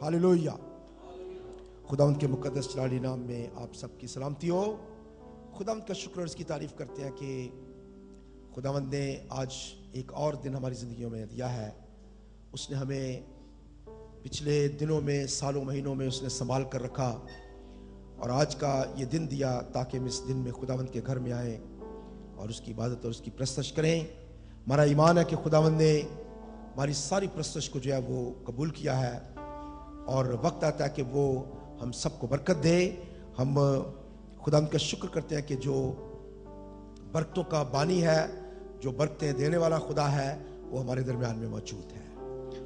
Hallelujah. खुदावंद के मुकद्दस जलाली नाम में आप सबकी सलामती हो। खुदावंद का शुक्र और इसकी तारीफ करते हैं कि खुदावंद ने आज एक और दिन हमारी ज़िंदगियों में दिया है। उसने हमें पिछले दिनों में, सालों, महीनों में उसने संभाल कर रखा और आज का ये दिन दिया ताकि हम इस दिन में खुदावंद के घर में आए और उसकी इबादत और उसकी प्रस्तश करें। हमारा ईमान है कि खुदावंद ने हमारी सारी प्रस्तश को जो है वो कबूल किया है और वक्त आता है कि वो हम सबको बरकत दे। हम खुदावंद का शुक्र करते हैं कि जो बरकतों का बानी है, जो बरकतें देने वाला खुदा है, वो हमारे दरमियान में मौजूद है।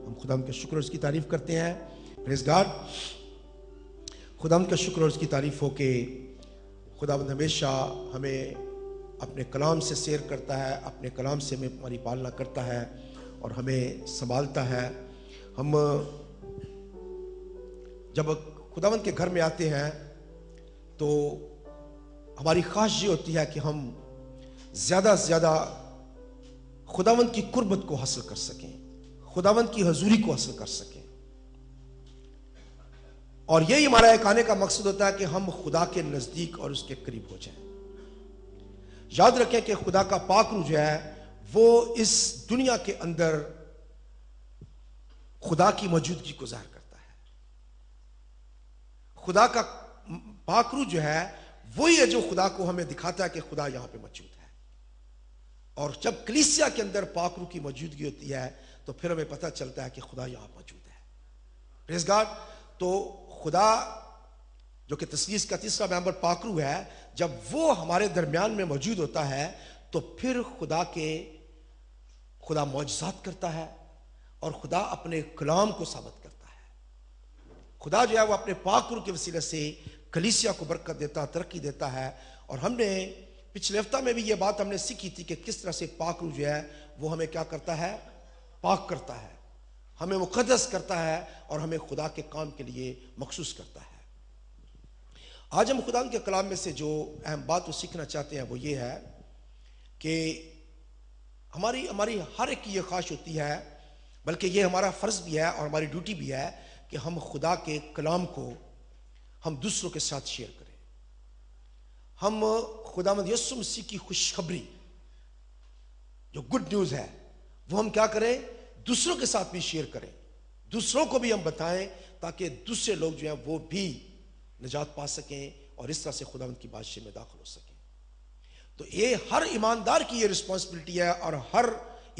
हम खुदावंद का शुक्र और उसकी तारीफ करते हैं। Praise God. खुदावंद का शुक्र और उसकी तारीफ हो कि खुदावंद हमेशा हमें अपने कलाम से सैर करता है, अपने कलाम से हमें हमारी पालना करता है और हमें संभालता है। हम जब खुदावंद के घर में आते हैं तो हमारी ख्वाहिश ये होती है कि हम ज़्यादा से ज़्यादा खुदावंद की कुर्बत को हासिल कर सकें, खुदावंद की हजूरी को हासिल कर सकें। और यही हमारा एक आने का मकसद होता है कि हम खुदा के नज़दीक और उसके करीब हो जाएं। याद रखें कि खुदा का पाक रूह जो है वो इस दुनिया के अंदर खुदा की मौजूदगी को ज़ाहिर करता है। खुदा का पाक रूह जो है वही है जो खुदा को हमें दिखाता है कि खुदा यहां पे मौजूद है। और जब कलीसिया के अंदर पाक रूह की मौजूदगी होती है तो फिर हमें पता चलता है कि खुदा यहां मौजूद है। Praise God. तो खुदा जो कि तस्लीस का तीसरा मेंबर पाक रूह है, जब वो हमारे दरमियान में मौजूद होता है तो फिर खुदा मौजज़ात करता है और खुदा अपने कलाम को साबित करता है। खुदा जो है वो अपने पाक रूह के वसीले से कलीसिया को बरकत देता, तरक्की देता है। और हमने पिछले हफ्ता में भी ये बात हमने सीखी थी कि किस तरह से पाक रूह जो है वो हमें क्या करता है, पाक करता है, हमें मुक़द्दस करता है और हमें खुदा के काम के लिए मखसूस करता है। आज हम खुदा के कलाम में से जो अहम बात वो सीखना चाहते हैं वो ये है कि हमारी हर एक की ये ख्वाहिश होती है, बल्कि ये हमारा फ़र्ज़ भी है और हमारी ड्यूटी भी है कि हम खुदा के कलाम को हम दूसरों के साथ शेयर करें। हम खुदावंद यीशु मसीह की खुशखबरी जो गुड न्यूज़ है वो हम क्या करें, दूसरों के साथ भी शेयर करें, दूसरों को भी हम बताएं ताकि दूसरे लोग जो हैं वो भी निजात पा सकें और इस तरह से खुदावंद की बादशाह में दाखिल हो सकें। तो ये हर ईमानदार की ये रिस्पॉन्सिबिलिटी है और हर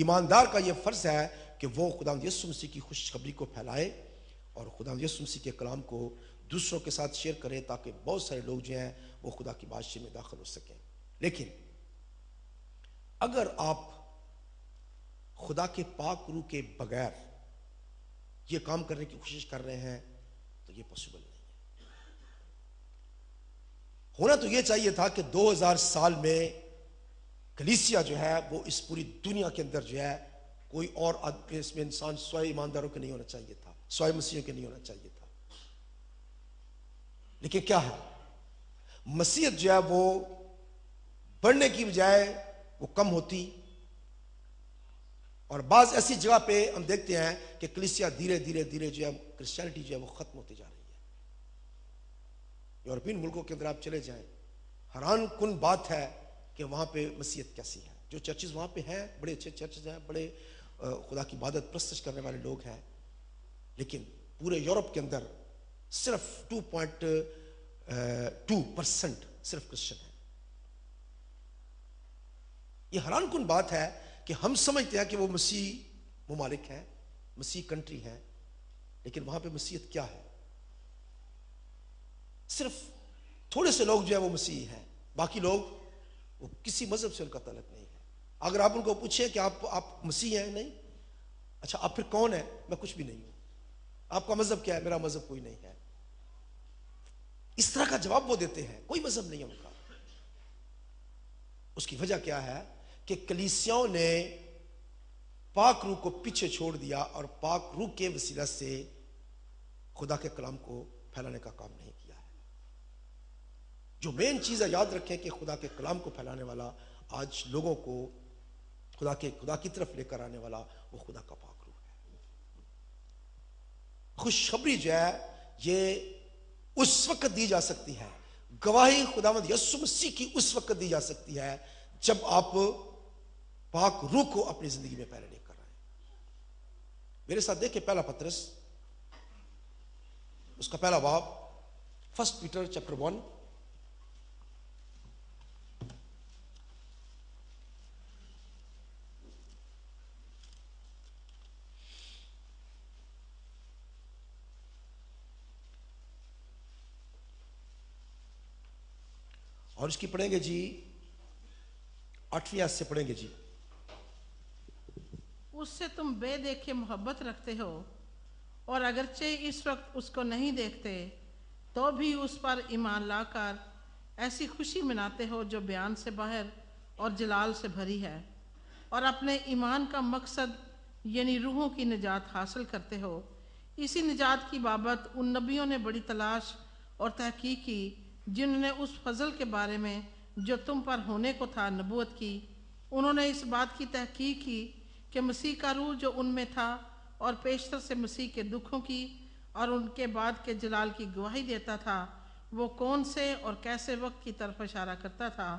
ईमानदार का ये फ़र्ज़ है कि वो खुदावंद यीशु मसीह की खुशखबरी को फैलाए और खुदावंद यीशु मसीह के कलाम को दूसरों के साथ शेयर करें ताकि बहुत सारे लोग जो हैं वो खुदा की बादशाह में दाखिल हो सकें। लेकिन अगर आप खुदा के पाक रूह के बगैर ये काम करने की कोशिश कर रहे हैं तो ये पॉसिबल नहीं है। होना तो ये चाहिए था कि 2000 साल में कलीसिया जो है वो इस पूरी दुनिया के अंदर जो है कोई और इसमें इंसान स्वयं ईमानदारों के नहीं होना चाहिए था, स्वयं मसीहियों के नहीं होना चाहिए था। लेकिन क्या है, मसीहत जो है वो बढ़ने की बजाय वो कम होती और बाज ऐसी जगह पे हम देखते हैं कि कलीसिया धीरे धीरे धीरे जो है क्रिश्चियनिटी जो है वो खत्म होती जा रही है। यूरोपियन मुल्कों के अंदर आप चले जाएं, हैरान कुन बात है कि वहां पे मसीहत कैसी है। जो चर्चेज वहां पे हैं, बड़े अच्छे चर्चेज हैं, बड़े खुदा की इबादत प्रस्तश करने वाले लोग हैं, लेकिन पूरे यूरोप के अंदर सिर्फ 2.2% सिर्फ क्रिश्चियन है। ये हैरान कुन बात है कि हम समझते हैं कि वो मसीह ममालिक हैं, मसीह कंट्री है, लेकिन वहां पे मसीहत क्या है? सिर्फ थोड़े से लोग जो है वो मसीह हैं, बाकी लोग वो किसी मजहब से उनका ताल्लुक नहीं है। अगर आप उनको पूछें कि आप मसीह हैं, नहीं, अच्छा आप फिर कौन है? मैं कुछ भी नहीं हूं। आपका मजहब क्या है? मेरा मजहब कोई नहीं है। इस तरह का जवाब वो देते हैं, कोई मजहब नहीं है उनका। उसकी वजह क्या है कि कलीसियाओं ने पाक रूह को पीछे छोड़ दिया और पाक रूह के वसीला से खुदा के कलाम को फैलाने का काम नहीं किया है। जो मेन चीज है, याद रखें कि खुदा के कलाम को फैलाने वाला, आज लोगों को खुदा की तरफ लेकर आने वाला वो खुदा का पाक रूह है। خوشخبری جو ہے یہ اس وقت دی جا سکتی ہے، گواہی خداوند یسوع مسیح کی اس وقت دی جا سکتی ہے جب آپ پاک روح کو اپنی زندگی میں پہلے نہیں کر رہے ہیں۔ میرے ساتھ دیکھیں پہلا پترس اس کا پہلا باب، 1 پیٹر چیپٹر 1 اور اس کی پڑھیں گے جی 8ویں آیت سے پڑھیں گے جی۔ اس سے تم بے دیکھے محبت رکھتے ہو، اور اگرچہ اس وقت اس کو نہیں دیکھتے تو بھی اس پر ایمان لا کر ایسی خوشی مناتے ہو جو بیان سے باہر اور جلال سے بھری ہے، اور اپنے ایمان کا مقصد یعنی روحوں کی نجات حاصل کرتے ہو۔ اسی نجات کی بابت ان نبیوں نے بڑی تلاش اور تحقیق کی جنہوں نے اس فضل کے بارے میں جو تم پر ہونے کو تھا نبوت کی۔ انہوں نے اس بات کی تحقیق کی کہ مسیح کا روح جو ان میں تھا اور پیشتر سے مسیح کے دکھوں کی اور ان کے بعد کے جلال کی گواہی دیتا تھا، وہ کون سے اور کیسے وقت کی طرف اشارہ کرتا تھا۔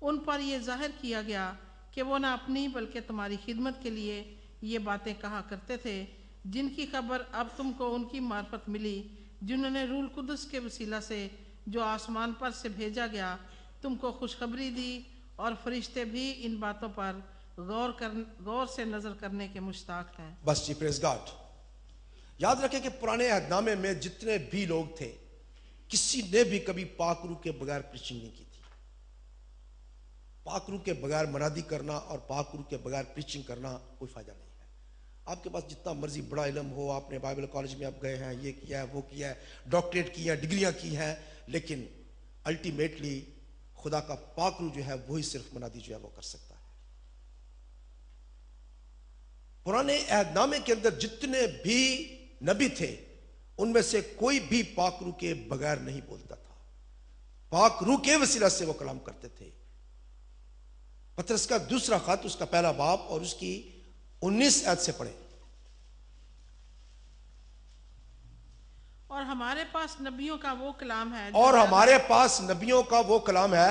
ان پر یہ ظاہر کیا گیا کہ وہ نہ اپنی بلکہ تمہاری خدمت کے لیے یہ باتیں کہا کرتے تھے، جن کی خبر اب تم کو ان کی معرفت ملی، جنہوں نے روح القدس کے وسیلہ سے جو آسمان پر سے بھیجا گیا تم کو خوشخبری دی، اور فرشتے بھی ان باتوں پر غور سے نظر کرنے کے مشتاق ہیں۔ بس جی، پریز گاڈ۔ یاد رکھیں کہ پرانے عہد نامے میں جتنے بھی لوگ تھے کسی نے بھی کبھی پاک روح کے بغیر پریچنگ نہیں کی تھی۔ پاک روح کے بغیر منادی کرنا اور پاک روح کے بغیر پریچنگ کرنا کوئی فائدہ نہیں ہے۔ آپ کے پاس جتنا مرضی بڑا علم ہو، آپ نے بائبل کالج میں آپ گئے ہیں، یہ کیا ہے وہ کیا ہے، ڈاکٹریٹ کی ہے، ڈگریاں کی ہیں، لیکن الٹیمیٹلی خدا کا پاک روح جو ہے وہی صرف منادی جو ہے وہ کر سکتا ہے۔ پرانے عہد نامے کے اندر جتنے بھی نبی تھے ان میں سے کوئی بھی پاک روح کے بغیر نہیں بولتا تھا، پاک روح کے وسیلہ سے وہ کلام کرتے تھے۔ پترس کا دوسرا خط اس کا پہلا باب اور اس کی 19 آیت سے پڑھیں۔ اور ہمارے پاس نبیوں کا وہ کلام ہے اور ہمارے پاس نبیوں کا وہ کلام ہے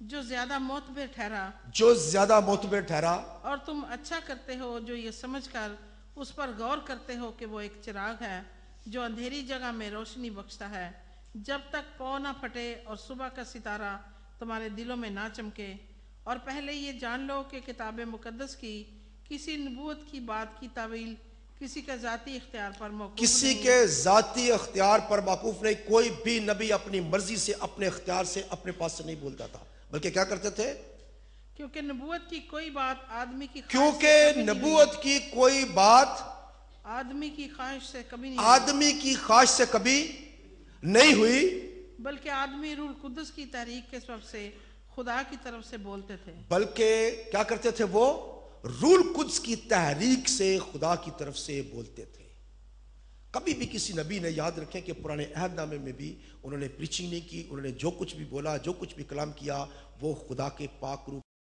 جو زیادہ معتبر ٹھہرا، جو زیادہ معتبر ٹھہرا، اور تم اچھا کرتے ہو جو یہ سمجھ کر اس پر غور کرتے ہو کہ وہ ایک چراغ ہے جو اندھیری جگہ میں روشنی بخشتا ہے، جب تک پاؤں نہ پھٹے اور صبح کا ستارہ تمہارے دلوں میں نہ چمکے۔ اور پہلے یہ جان لو کہ کتاب مقدس کی کسی نبوت کی بات کی تعویل کسی کے ذاتی اختیار پر موقوف کسی نہیں، کے ذاتی اختیار پر موقوف نہیں۔ کوئی بھی نبی اپنی مرضی سے، اپنے اختیار سے، اپنے پاس سے نہیں بولتا تھا، بلکہ کیا کرتے تھے؟ کیونکہ نبوت کی کوئی بات آدمی کی خواہش سے کیونکہ کبھی نہیں نبوت کی کوئی بات ہوئی، آدمی کی خواہش سے کبھی نہیں آدمی کی خواہش سے کبھی نہیں ہوئی، بلکہ آدمی روح القدس کی تحریک کے سبب سے خدا کی طرف سے بولتے تھے۔ بلکہ کیا کرتے تھے؟ وہ روح القدس کی تحریک سے خدا کی طرف سے بولتے تھے۔ کبھی بھی کسی نبی نے، یاد رکھیں کہ پرانے عہد نامے میں بھی انہوں نے پریچنگ نہیں کی، انہوں نے جو کچھ بھی بولا، جو کچھ بھی کلام کیا وہ خدا کے پاک روح